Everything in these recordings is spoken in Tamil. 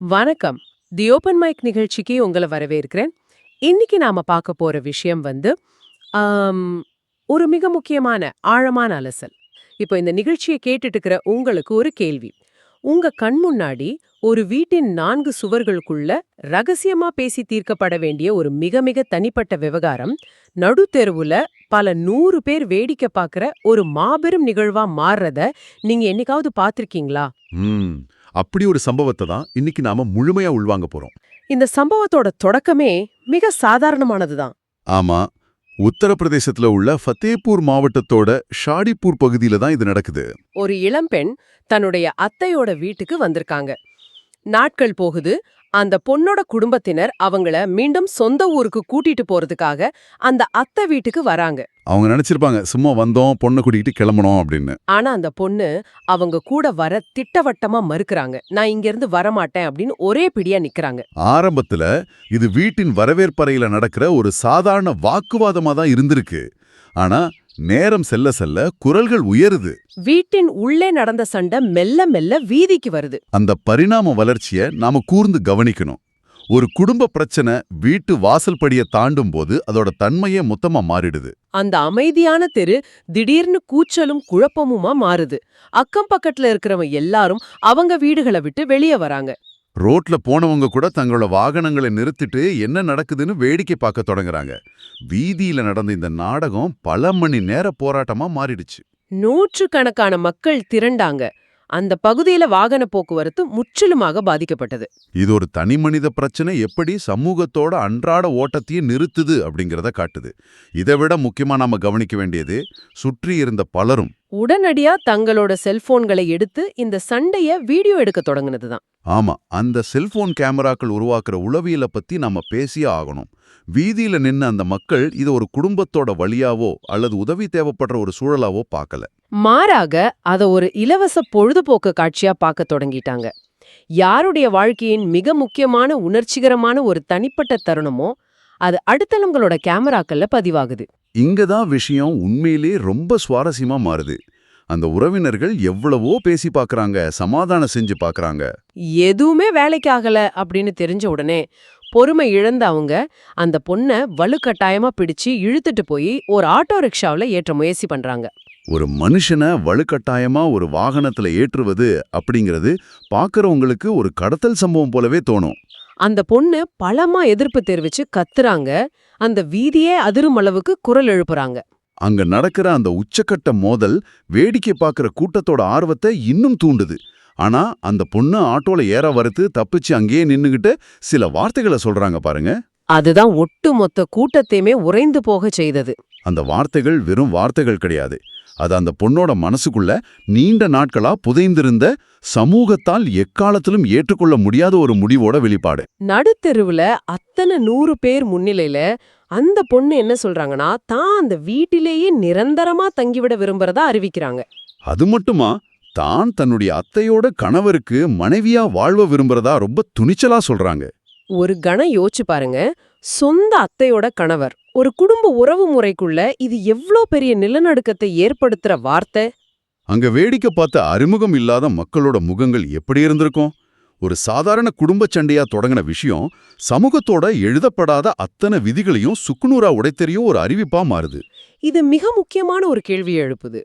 வணக்கம். தி ஓப்பன் மைக் நிகழ்ச்சிக்கு உங்களை வரவேற்கிறேன். இன்னைக்கு நாம பார்க்க போற விஷயம் ஆம், ஒரு மிக முக்கியமான ஆழமான அலசல். இப்போ இந்த நிகழ்ச்சியை கேட்டுட்டு இருக்கிற உங்களுக்கு ஒரு கேள்வி. உங்க கண் முன்னாடி ஒரு வீட்டின் 4 சுவர்களுக்குள்ள ரகசியமா பேசி தீர்க்கப்பட வேண்டிய ஒரு மிக மிக தனிப்பட்ட விவகாரம் நடுத்தெருவுல பல 100 பேர் வேடிக்கை பார்க்கிற ஒரு மாபெரும் நிகழ்வா மாறுறத நீங்க என்னைக்காவது பார்த்திருக்கீங்களா? ம் அப்படி ஒரு சம்பவத்தை தான் இன்னைக்கு நாம முழுமையா உள்வாங்க போறோம். இந்த சம்பவத்தோட தொடக்கமே மிக சாதாரணமானதுதான். ஆமா, உத்தரப்பிரதேசத்துல உள்ள ஃபத்தேபூர் மாவட்டத்தோட ஷாடிப்பூர் பகுதியில தான் இது நடக்குது. ஒரு இளம்பெண் தன்னுடைய அத்தையோட வீட்டுக்கு வந்திருக்காங்க. நாட்கள் போகுது. அந்த பொண்ணோட குடும்பத்தினர் அவங்கள மீண்டும் சொந்த ஊருக்கு கூட்டிட்டு போறதுக்காக அந்த அத்தை வீட்டுக்கு வராங்க. அவங்க நினைச்சிருப்பாங்க, சும்மா வந்தோம் பொண்ணை கூட்டிகிட்டு கிளம்பணும் அப்படின்னு. ஆனா அந்த பொண்ணு அவங்க கூட வர திட்டவட்டமா மறுக்கறாங்க. நான் இங்க இருந்து வரமாட்டேன் அப்படின்னு ஒரே பிடியா நிக்கறாங்க. ஆரம்பத்துல இது வீட்டின் வரவேற்பறையில நடக்கிற ஒரு சாதாரண வாக்குவாதமா தான் இருந்திருக்கு. ஆனா நேரம் செல்ல செல்ல குரல்கள் உயருது. வீட்டின் உள்ளே நடந்த சண்டை மெல்ல மெல்ல வீதிக்கு வருது. அந்த பரிணாம வளர்ச்சியை நாம கூர்ந்து கவனிக்கணும். ஒரு குடும்ப பிரச்சனை வீட்டு வாசல் படியை தாண்டும் போது அதோட தன்மையே மொத்தமா மாறிடுது. அந்த அமைதியான தெரு திடீர்னு கூச்சலும் குழப்பமுமா மாறுது. அக்கம் பக்கத்துல இருக்கிறவங்க எல்லாரும் அவங்க வீடுகளை விட்டு வெளியே வராங்க. ரோட்ல போனவங்க கூட தங்களோட வாகனங்களை நிறுத்திட்டு என்ன நடக்குதுன்னு வேடிக்கை பார்க்க தொடங்குறாங்க. வீதியில நடந்த இந்த நாடகம் பல மணி நேர போராட்டமா மாறிடுச்சு. நூற்றுக்கணக்கான மக்கள் திரண்டாங்க. அந்த பகுதியில வாகன போக்குவரத்து முற்றிலுமாக பாதிக்கப்பட்டது. இது ஒரு தனி மனித பிரச்சனை எப்படி சமூகத்தோட அன்றாட ஓட்டத்தையே நிறுத்துது அப்படிங்கறத காட்டுது. இதை விட முக்கியமா நாம கவனிக்க வேண்டியது, சுற்றி இருந்த பலரும் உடனடியா தங்களோட செல்போன்களை எடுத்து இந்த சண்டைய வீடியோ எடுக்க தொடங்குனதுதான். ஆமா, அந்த செல்போன் கேமராக்கள் உருவாக்குற உளவியலை பத்தி நாம பேசியே ஆகணும். வீதியில நின்ன அந்த மக்கள் இதை ஒரு குடும்பத்தோட வழியாவோ அல்லது உதவி தேவைப்படுற ஒரு சூழலாவோ பார்க்கல. மாறாக அத ஒரு இலவச பொழுதுபோக்கு காட்சியா பார்க்க தொடங்கிட்டாங்க. யாருடைய வாழ்க்கையின் மிக முக்கியமான உணர்ச்சிகரமான ஒரு தனிப்பட்ட தருணமோ அது அடுத்தவங்களோட கேமராக்கள்ல பதிவாகுது. இங்கதான் விஷயம் உண்மையிலே ரொம்ப சுவாரஸ்யமா மாறுது. அந்த உறவினர்கள் எவ்வளவோ பேசி பார்க்கறாங்க, சமாதானம் செஞ்சு பார்க்கறாங்க. எதுவுமே வேலைக்கு ஆகல அப்படின்னு தெரிஞ்ச உடனே பொறுமை இழந்த அவங்க அந்த பொண்ண வலுக்கட்டாயமா பிடிச்சு இழுத்துட்டு போய் ஒரு ஆட்டோ ரிக்ஷாவுல ஏற்ற முயற்சி பண்றாங்க. ஒரு மனுஷனை வலுக்கட்டாயமா ஒரு வாகனத்துல ஏற்றுவது அப்படிங்கிறது பார்க்கறவங்களுக்கு ஒரு கடத்தல் சம்பவம் போலவே தோணும். அந்த பொண்ணு பலமா எதிர்ப்பு தெரிவிச்சு கத்துறாங்க. அந்த வீதியே அதிரும் அளவுக்கு குரல் எழுப்புறாங்க. அங்க நடக்கிற அந்த உச்சக்கட்ட மோதல் வேடிக்கை பார்க்கிற கூட்டத்தோட ஆர்வத்தை இன்னும் தூண்டுது. ஆனா அந்த பொண்ணு ஆட்டோல ஏற வரத்து தப்பிச்சு அங்கேயே நின்னுகிட்டு சில வார்த்தைகளை சொல்றாங்க பாருங்க. அதுதான் ஒட்டுமொத்த கூட்டத்தையுமே உறைந்து போக செய்தது. அந்த வார்த்தைகள் வெறும் வார்த்தைகள் கிடையாது. அது அந்த பொண்ணோட மனசுக்குள்ள நீண்ட நாட்களா புதைந்திருந்த சமூகத்தால் எக்காலத்திலும் ஏற்றுக்கொள்ள முடியாத ஒரு முடிவோட வெளிப்பாடு. நடுத்தெருவுல அத்தனை 100 பேர் முன்னிலையில அந்த பொண்ணு என்ன சொல்றாங்கன்னா தான் அந்த வீட்டிலேயே நிரந்தரமா தங்கிவிட விரும்புறதா அறிவிக்கிறாங்க. அது மட்டுமா, தான் தன்னுடைய அத்தையோட கணவருக்கு மனைவியா வாழ்வ விரும்புறதா ரொம்ப துணிச்சலா சொல்றாங்க. ஒரு கணம் யோசிச்சு பாருங்க. சொந்த அத்தையோட கணவர் ஒரு குடும்ப உறவு முறைக்குள்ள இது எவ்ளோ பெரிய நிலநடுக்கத்தை ஏற்படுத்துற வார்த்தை. அங்க வேடிக்கை பார்த்த அறிமுகம் இல்லாத மக்களோட முகங்கள் எப்படி இருந்திருக்கும்? ஒரு சாதாரண குடும்ப சண்டையா தொடங்கின விஷயம் சமூகத்தோட எழுதப்படாத அத்தனை விதிகளையும் சுக்குநூறா உடைத்தெறியும் ஒரு அறிவிப்பா மாறுது. இது மிக முக்கியமான ஒரு கேள்வியை எழுப்புது.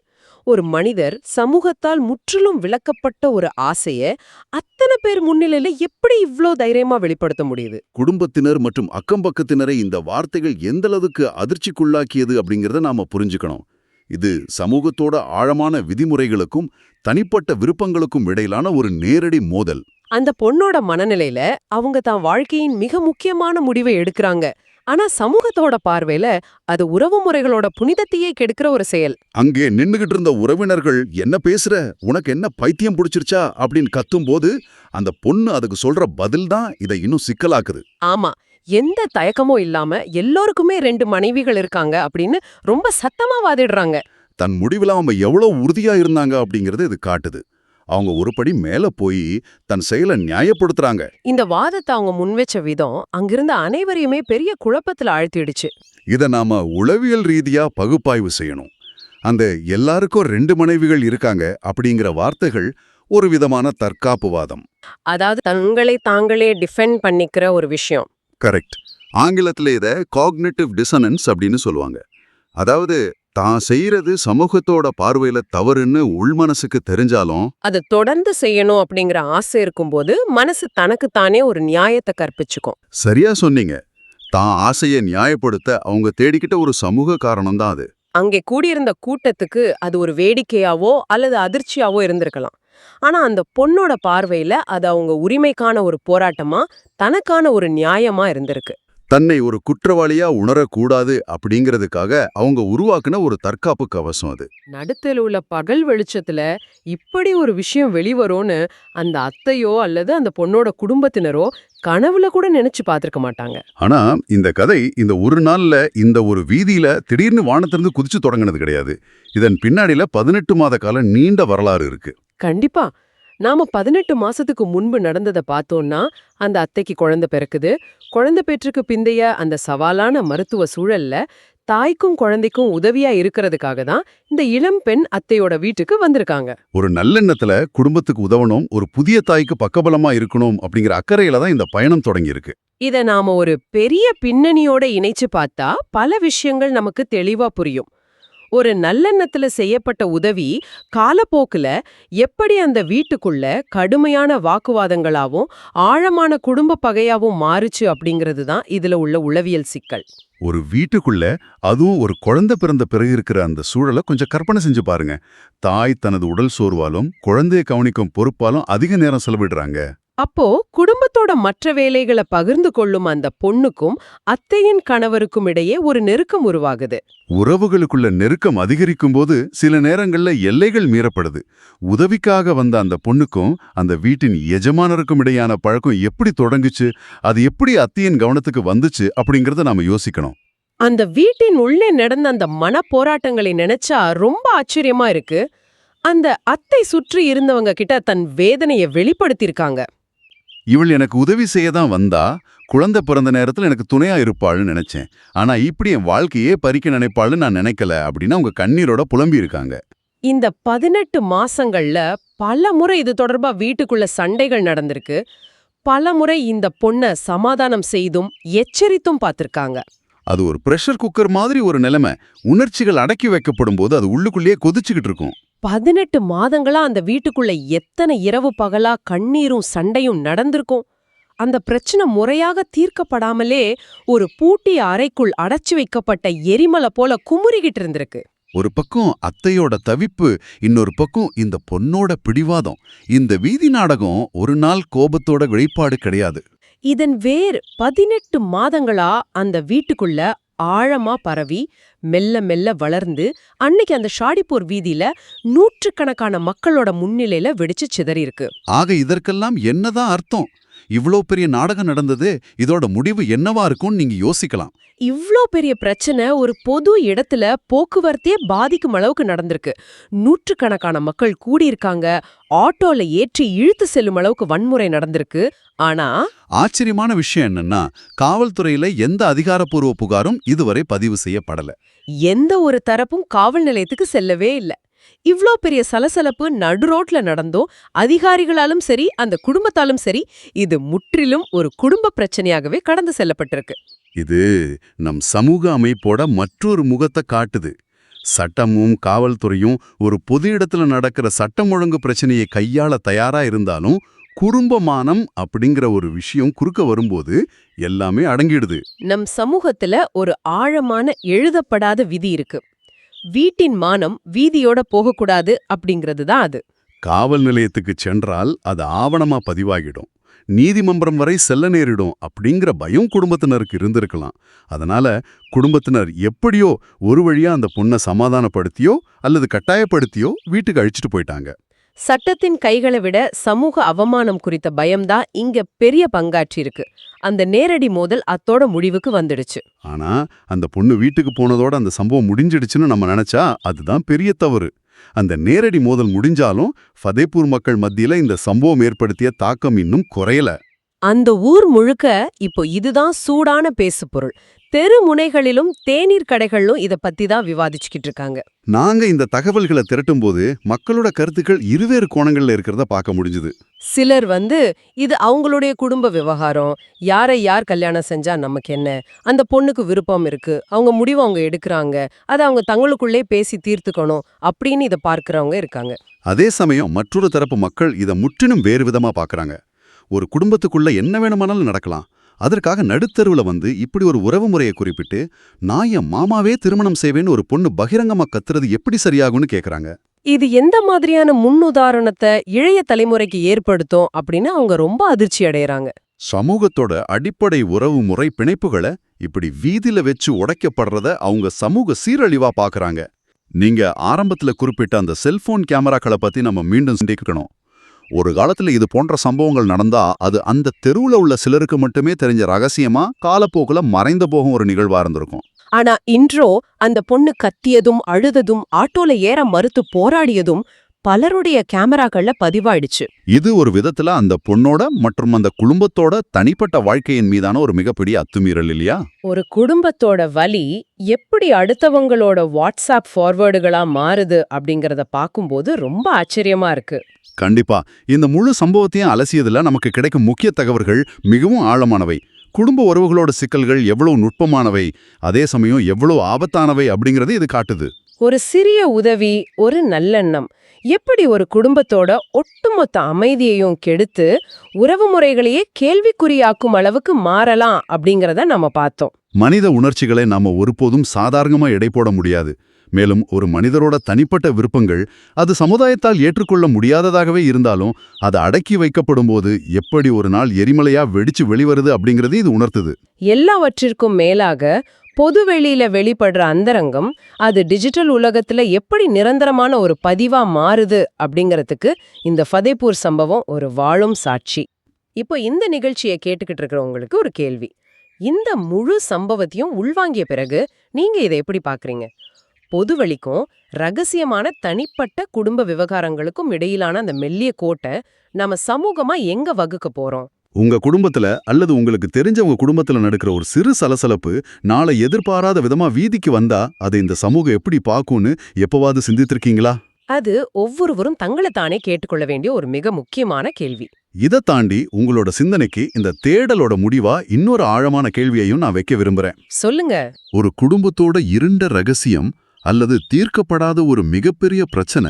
ஒரு மனிதர் சமூகத்தால் முற்றிலும் விலக்கப்பட்ட ஒரு ஆசைய அத்தனை பேர் முன்னிலையில எப்படி இவ்ளோ தைரியமா வெளிப்படுத்த முடியுது? குடும்பத்தினர் மற்றும் அக்கம்பக்கத்தினரை இந்த வார்த்தைகள் எந்தளவுக்கு அதிர்ச்சிக்குள்ளாக்கியது அப்படிங்கறத நாம புரிஞ்சுக்கணும். இது சமூகத்தோட ஆழமான விதிமுறைகளுக்கும் தனிப்பட்ட விருப்பங்களுக்கும் இடையிலான ஒரு நேரடி மோதல். அந்த பொண்ணோட மனநிலையில அவங்க தான் வாழ்க்கையின் மிக முக்கியமான முடிவை எடுக்கறாங்க. ஆனா சமூகத்தோட பார்வையில அது உறவு முறைகளோட புனிதத்தையே கெடுக்கிற ஒரு செயல். அங்கே நின்னுகிட்டு இருந்த உறவினர்கள், என்ன பேசுற, உனக்கு என்ன பைத்தியம் பிடிச்சிருச்சா அப்படின்னு கத்தும்போது அந்த பொண்ணு அதுக்கு சொல்ற பதில் தான் இதை இன்னும் சிக்கலாக்குது. ஆமா, எந்த தயக்கமும் இல்லாம எல்லோருக்குமே 2 மனைவிகள் இருக்காங்க அப்படின்னு ரொம்ப சத்தமா வாதிடுறாங்க. தன் முடிவுல அவங்க எவ்வளவு உறுதியா இருந்தாங்க அப்படிங்கறது இது காட்டுது. அவங்க ஒரு படி மேல போய் தன் செயலை நியாயப்படுத்துறாங்க. இந்த வாதத்தை அவங்க முன்வச்ச விதம் அங்கிருந்த அனைவரையுமே பெரிய குழப்பத்துல ஆழ்த்திடுச்சு. இதை நாம உளவியல் ரீதியா பகுப்பாய்வு செய்யணும். அந்த எல்லாருக்கும் 2 மனைவிகள் இருக்காங்க அப்படிங்கிற வார்த்தைகள் ஒரு விதமான தற்காப்புவாதம். அதாவது தங்களை தாங்களே டிஃபெண்ட் பண்ணிக்கிற ஒரு விஷயம். கரெக்ட். ஆங்கிலத்துல இத காக்னிட்டிவ் டிசனன்ஸ் அப்படின்னு சொல்லுவாங்க. அதாவது தான் செய்யறது சமூகத்தோட பார்வையில தவறுன்னு உள்மனசுக்கு தெரிஞ்சாலும் அதை தொடர்ந்து செய்யணும் அப்படிங்கிற ஆசை இருக்கும்போது மனசு தனக்குத்தானே ஒரு நியாயத்தை கற்பிச்சுக்கும். சரியா சொன்னீங்க. தான் ஆசையை நியாயப்படுத்த அவங்க தேடிக்கிட்ட ஒரு சமூக காரணம் தான் அது. அங்கே கூடியிருந்த கூட்டத்துக்கு அது ஒரு வேடிக்கையாவோ அல்லது அதிர்ச்சியாவோ இருந்திருக்கலாம். ஆனா அந்த பொண்ணோட பார்வையில அது அவங்க உரிமைக்கான ஒரு போராட்டமா, தனக்கான ஒரு நியாயமா இருந்திருக்கு. தன்னை ஒரு குற்றவாளியா உணரக்கூடாது அப்படிங்கிறதுக்காக அவங்க உருவாக்குன ஒரு தற்காப்பு கவசம் அது. நடுத்தல உள்ள பகல் வெளிச்சத்துல இப்படி ஒரு விஷயம் வெளிவரும்னு அந்த அத்தையோ அல்லது அந்த பொண்ணோட குடும்பத்தினரோ கனவுல கூட நினைச்சு பார்த்திருக்க மாட்டாங்க. ஆனா இந்த கதை இந்த ஒரு நாள்ல இந்த ஒரு வீதியில திடீர்னு வானத்திலிருந்து குதிச்சு தொடங்கினது கிடையாது. இதன் பின்னாடில 18 மாத கால நீண்ட வரலாறு இருக்கு. கண்டிப்பா. நாம 18 மாசத்துக்கு முன்பு நடந்ததை பார்த்தோம்னா, அந்த அத்தைக்கு குழந்தை பிறக்குது. குழந்தை பெற்றுக்கு பிந்தைய அந்த சவாலான மருத்துவ சூழல்ல தாய்க்கும் குழந்தைக்கும் உதவியா இருக்கிறதுக்காக தான் இந்த இளம் பெண் அத்தையோட வீட்டுக்கு வந்திருக்காங்க. ஒரு நல்லெண்ணத்துல குடும்பத்துக்கு உதவணும், ஒரு புதிய தாய்க்கு பக்கபலமா இருக்கணும் அப்படிங்கிற அக்கறையில தான் இந்த பயணம் தொடங்கி இருக்கு. இத நாம ஒரு பெரிய பின்னணியோட இணைச்சு பார்த்தா பல விஷயங்கள் நமக்கு தெளிவா புரியும். ஒரு நல்லெண்ணத்துல செய்யப்பட்ட உதவி காலப்போக்குல எப்படி அந்த வீட்டுக்குள்ள கடுமையான வாக்குவாதங்களாவும் ஆழமான குடும்ப பகையாவும் மாறுச்சு அப்படிங்கிறது தான் இதுல உள்ள உளவியல் சிக்கல். ஒரு வீட்டுக்குள்ள அதுவும் ஒரு குழந்தை பிறந்த பிறகு இருக்கிற அந்த சூழலை கொஞ்சம் கற்பனை செஞ்சு பாருங்க. தாய் தனது உடல் சோர்வாலும் குழந்தையை கவனிக்கும் பொறுப்பாலும் அதிக நேரம் செலவிடுறாங்க. அப்போ குடும்பத்தோட மற்ற வேலைகளை பகிர்ந்து கொள்ளும் அந்த பொண்ணுக்கும் அத்தையின் கணவருக்கும் இடையே ஒரு நெருக்கம் உருவாகுது. உறவுகளுக்குள்ள நெருக்கம் அதிகரிக்கும் போது சில நேரங்கள்ல எல்லைகள் மீறப்படுது. உதவிக்காக வந்த அந்த பொண்ணுக்கும் அந்த வீட்டின் எஜமானருக்கும் இடையான பழக்கம் எப்படி தொடங்குச்சு, அது எப்படி அத்தையின் கவனத்துக்கு வந்துச்சு அப்படிங்கறத நாம யோசிக்கணும். அந்த வீட்டின் உள்ளே நடந்த அந்த மன போராட்டங்களை நினைச்சா ரொம்ப ஆச்சரியமா இருக்கு. அந்த அத்தை சுற்றி இருந்தவங்க கிட்ட தன் வேதனையை வெளிப்படுத்தியிருக்காங்க. இவள் எனக்கு உதவி செய்ய தான் வந்தா, குழந்தை பிறந்த நேரத்துல எனக்கு துணையா இருப்பாள்னு நினைச்சேன். ஆனா இப்படி என் வாழ்க்கையே பறிக்க நினைப்பாள்னு நான் நினைக்கல அப்படின்னு அவங்க கண்ணீரோட புலம்பி இருக்காங்க. இந்த 18 மாசங்கள்ல பல முறை இது தொடர்பா வீட்டுக்குள்ள சண்டைகள் நடந்திருக்கு. பல முறை இந்த பொண்ண சமாதானம் செய்தும் எச்சரித்தும் பார்த்திருக்காங்க. அது ஒரு பிரஷர் குக்கர் மாதிரி ஒரு நிலைமை. உணர்ச்சிகள் அடக்கி வைக்கப்படும் போது அது உள்ளுக்குள்ளேயே கொதிச்சுக்கிட்டு இருக்கும். 18 மாதங்களா அந்த வீட்டுக்குள்ள எத்தனை இரவு பகலா கண்ணீரும் சண்டையும் நடந்திருக்கும். அந்த பிரச்சனை முறையாக தீர்க்கப்படாமலே ஒரு பூட்டிய அறைக்குள் அடைச்சு வைக்கப்பட்ட எரிமலை போல குமுறிக்கிட்டு இருந்திருக்கு. ஒரு பக்கம் அத்தையோட தவிப்பு, இன்னொரு பக்கம் இந்த பொண்ணோட பிடிவாதம். இந்த வீதி நாடகம் ஒரு நாள் கோபத்தோட வெளிப்பாடு கிடையாது. இதன் வேர் 18 மாதங்களா அந்த வீட்டுக்குள்ள ஆழமா பரவி மெல்ல மெல்ல வளர்ந்து அன்னைக்கு அந்த ஷாடிப்பூர் வீதியில நூற்றுக்கணக்கான மக்களோட முன்னிலையில வெடிச்சு சிதறி இருக்கு. ஆக இதற்கெல்லாம் என்னதான் அர்த்தம்? இவ்ளோ பெரிய நாடகம் நடந்தது, இதோட முடிவு என்னவா இருக்கும்னு நீங்க யோசிக்கலாம். இவ்ளோ பெரிய பிரச்சனை ஒரு பொது இடத்துல போக்குவரத்தையே பாதிக்கும் அளவுக்கு நடந்திருக்கு. நூற்றுக்கணக்கான மக்கள் கூடியிருக்காங்க. ஆட்டோல ஏற்றி இழுத்து செல்லும் அளவுக்கு வன்முறை நடந்திருக்கு. ஆனா ஆச்சரியமான விஷயம் என்னன்னா, காவல்துறையில எந்த அதிகாரப்பூர்வ புகாரும் இதுவரை பதிவு செய்யப்படல. எந்த ஒரு தரப்பும் காவல் நிலையத்துக்கு செல்லவே இல்ல. இவ்ளோ பெரிய சலசலப்பு நடு ரோட்ல நடந்தோம். அதிகாரிகளாலும் சரி அந்த குடும்பத்தாலும் சரி இது முற்றிலும் ஒரு குடும்ப பிரச்சனையாகவே கடந்து செல்லப்பட்டிருக்கு. இது நம் சமூக அமைப்போட மற்றொரு முகத்தை காட்டுது. சட்டமும் காவல்துறையும் ஒரு பொது இடத்துல நடக்கிற சட்டம் ஒழுங்கு பிரச்சனையை கையாள தயாரா இருந்தாலும் குடும்பமானம் அப்படிங்கிற ஒரு விஷயம் குறுக்க வரும்போது எல்லாமே அடங்கிடுது. நம் சமூகத்துல ஒரு ஆழமான எழுதப்படாத விதி இருக்கு. வீட்டின் மானம் வீதியோட போகக்கூடாது அப்படிங்கிறது தான் அது. காவல் நிலையத்துக்கு சென்றால் அது ஆவணமா பதிவாகிடும், நீதிமன்றம் வரை செல்ல நேரிடும் அப்படிங்கிற பயம் குடும்பத்தினருக்கு இருந்திருக்கலாம். அதனால குடும்பத்தினர் எப்படியோ ஒரு வழியா அந்த பொண்ணை சமாதானப்படுத்தியோ அல்லது கட்டாயப்படுத்தியோ வீட்டுக்கு அழிச்சிட்டு போயிட்டாங்க. சட்டத்தின் கைகளை விட சமூக அவமானம் குறித்த பயம்தான் இங்க பெரிய பங்காற்றி இருக்கு. அந்த நேரடி மோதல் அத்தோட முடிவுக்கு வந்துடுச்சு. ஆனா அந்த பொண்ணு வீட்டுக்கு போனதோட அந்த சம்பவம் முடிஞ்சிடுச்சுன்னு நம்ம நினைச்சா அதுதான் பெரிய தவறு. அந்த நேரடி மோதல் முடிஞ்சாலும் ஃபதேபூர் மக்கள் மத்தியில இந்த சம்பவம் ஏற்படுத்திய தாக்கம் இன்னும் குறையல. அந்த ஊர் முழுக்க இப்போ இதுதான் சூடான பேசுபொருள். தெரு முனைகளிலும் தேநீர் கடைகளிலும் இத பத்தி தான் விவாதிச்சுக்கிட்டு இருக்காங்க. நாங்க இந்த தகவல்களை திரட்டும்போது மக்களோட கருத்துக்கள் இருவேறு கோணங்கள்ல இருக்கிறத பார்க்க முடிஞ்சுது. சிலர் இது அவங்களுடைய குடும்ப விவகாரம், யாரை யார் கல்யாணம் செஞ்சா நமக்கு என்ன, அந்த பொண்ணுக்கு விருப்பம் இருக்கு, அவங்க முடிவு அவங்க எடுக்கறாங்க, அதை அவங்க தங்களுக்குள்ளே பேசி தீர்த்துக்கணும் அப்படின்னு இத பார்க்கறவங்க இருக்காங்க. அதே சமயம் மற்றொரு தரப்பு மக்கள் இதை முற்றிலும் வேறு விதமா பார்க்கறாங்க. ஒரு குடும்பத்துக்குள்ள என்ன வேணுமானாலும் நடக்கலாம், அதற்காக நடுத்தருவுல இப்படி ஒரு உறவு முறையை குறிப்பிட்டு நான் என் மாமாவே திருமணம் செய்வேன்னு ஒரு பொண்ணு பகிரங்கமா கத்துறது எப்படி சரியாகும்னு கேக்குறாங்க. இது எந்த மாதிரியான முன்னுதாரணத்தை இளைய தலைமுறைக்கு ஏற்படுத்தும் அப்படின்னு அவங்க ரொம்ப அதிர்ச்சி அடையறாங்க. சமூகத்தோட அடிப்படை உறவு முறை பிணைப்புகளை இப்படி வீதியில வச்சு உடைக்கப்படுறத அவங்க சமூக சீரழிவா பாக்குறாங்க. நீங்க ஆரம்பத்துல குறிப்பிட்ட அந்த செல்போன் கேமராக்களை பத்தி நம்ம மீண்டும் சிந்திக்கணும். ஒரு காலத்துல இது போன்ற சம்பவங்கள் நடந்தா அது அந்த தெருவுல உள்ள சிலருக்கு மட்டுமே தெரிஞ்ச ரகசியமா காலப்போக்குல மறைந்து போகும் ஒரு நிகழ்வா இருந்திருக்கும். ஆனா இன்றோ அந்த பொண்ணு கத்தியதும் அழுததும் ஆட்டோல ஏற மறுத்து போராடியதும் பலருடைய கேமராக்கள்ல பதிவாயிடுச்சு. இது ஒரு விதத்துல அந்த பொண்ணோட மற்றும் அந்த குடும்பத்தோட தனிப்பட்ட வாழ்க்கையின் மீதான ஒரு மிகப்பெரிய அத்துமீறல் இல்லையா? ஒரு குடும்பத்தோட வலி எப்படி அடுத்தவங்களோட வாட்ஸ்அப் ஃபார்வர்டுகளா மாறுது அப்படிங்கறத பாக்கும்போது ரொம்ப ஆச்சரியமா இருக்கு. கண்டிப்பா இந்த முழு சம்பவத்தையும் அலசியதுல நமக்கு கிடைக்கும் முக்கிய தகவல்கள் மிகவும் ஆழமானவை. குடும்ப உறவுகளோட சிக்கல்கள் எவ்வளவு நுட்பமானவை, அதே சமயம் எவ்வளவு ஆபத்தானவை அப்படிங்கறது இது காட்டுது. ஒரு சிறிய உதவி, ஒரு நல்லெண்ணம் எப்படி ஒரு குடும்பத்தோட ஒட்டுமொத்த அமைதியையும் கெடுத்து உறவு முறைகளையே கேள்விக்குறியாக்கும் அளவுக்கு மாறலாம் அப்படிங்கறத நம்ம பார்த்தோம். மனித உணர்ச்சிகளை நாம ஒருபோதும் சாதாரணமா எடை போட முடியாது. மேலும் ஒரு மனிதரோட தனிப்பட்ட விருப்பங்கள் அது சமுதாயத்தால் ஏற்றுக்கொள்ள முடியாததாகவே இருந்தாலும் அது அடக்கி வைக்கப்படும் போது எப்படி ஒரு நாள் எரிமலையா வெடிச்சு வெளிவருது அப்படிங்கறது இது உணர்த்துது. எல்லாவற்றிற்கும் மேலாக பொதுவெளியில வெளிப்படுற அந்தரங்கம் அது டிஜிட்டல் உலகத்துல எப்படி நிரந்தரமான ஒரு பதிவா மாறுது அப்படிங்கறதுக்கு இந்த ஃபதேபூர் சம்பவம் ஒரு வாழும் சாட்சி. இப்போ இந்த நிகழ்ச்சியை கேட்டுக்கிட்டு இருக்கிறவங்களுக்கு ஒரு கேள்வி. இந்த முழு சம்பவத்தையும் உள்வாங்கிய பிறகு நீங்க இதை எப்படி பாக்குறீங்க? பொதுவெளிக்கும் ரகசியமான தனிப்பட்ட குடும்ப விவகாரங்களுக்கும் இடையிலான அந்த மெல்லிய கோட்டை நம்ம சமூகமா எங்க வகுக்க போறோம்? உங்க குடும்பத்துல அல்லது உங்களுக்கு தெரிஞ்சவங்க குடும்பத்துல நடக்கிற ஒரு சிறு சலசலப்பு நாளை எதிர்பாராத விதமா வீதிக்கு வந்தா அதை இந்த சமூகம் எப்படி பாக்கும்னு எப்பவாவது சிந்தித்திருக்கீங்களா? அது ஒவ்வொருவரும் தங்களை தானே கேட்டுக்கொள்ள வேண்டிய ஒரு மிக முக்கியமான கேள்வி. இதை தாண்டி உங்களோட சிந்தனைக்கு இந்த தேடலோட முடிவா இன்னொரு ஆழமான கேள்வியையும் நான் வைக்க விரும்புறேன். சொல்லுங்க. ஒரு குடும்பத்தோட இருண்ட ரகசியம் அல்லது தீர்க்கப்படாத ஒரு மிகப்பெரிய பிரச்சனை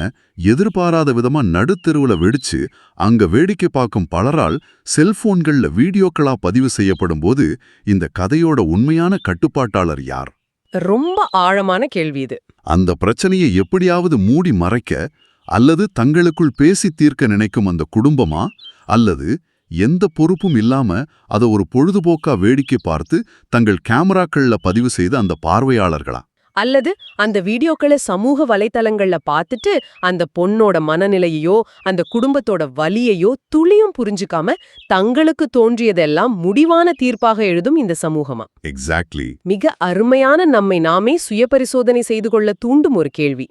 எதிர்பாராத விதமா நடுத்தெருவுல வெடிச்சு அங்க வேடிக்கை பார்க்கும் பலரால் செல்போன்கள்ல வீடியோக்களா பதிவு செய்யப்படும் போது இந்த கதையோட உண்மையான கட்டுப்பாட்டாளர் யார்? ரொம்ப ஆழமான கேள்வி இது. அந்த பிரச்சனையை எப்படியாவது மூடி மறைக்க அல்லது தங்களுக்குள் பேசி தீர்க்க நினைக்கும் அந்த குடும்பமா, அல்லது எந்த பொறுப்பும் இல்லாம அதை ஒரு பொழுதுபோக்கா வேடிக்கை பார்த்து தங்கள் கேமராக்கள்ல பதிவு செய்த அந்த பார்வையாளர்களா? அல்லது அந்த வீடியோக்களை சமூக வலைத்தளங்கள்ல பார்த்துட்டு அந்த பொண்ணோட மனநிலையோ அந்த குடும்பத்தோட வலியையோ துளியும் புரிஞ்சுக்காம தங்களுக்கு தோன்றியதெல்லாம் முடிவான தீர்ப்பாக எழுதும் இந்த சமூகமா? எக்ஸாக்ட்லி. மிக அருமையான நம்மை நாமே சுயபரிசோதனை செய்து கொள்ள தூண்டும் ஒரு கேள்வி.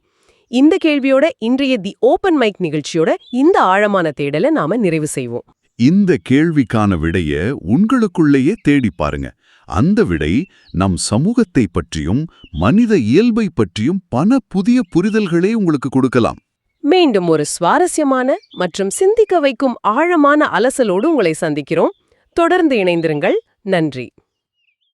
இந்த கேள்வியோட இன்றைய தி ஓபன் மைக் நிகழ்ச்சியோட இந்த ஆழமான தேடலை நாம நிறைவு செய்வோம். இந்த கேள்விக்கான விடைய உங்களுக்குள்ளேயே தேடி பாருங்க. அந்த விடை நம் சமூகத்தை பற்றியும் மனித இயல்பை பற்றியும் பல புதிய புரிதல்களே உங்களுக்கு கொடுக்கலாம். மீண்டும் ஒரு சுவாரஸ்யமான மற்றும் சிந்திக்க வைக்கும் ஆழமான அலசலோடு உங்களை சந்திக்கிறோம். தொடர்ந்து இணைந்திருங்கள். நன்றி.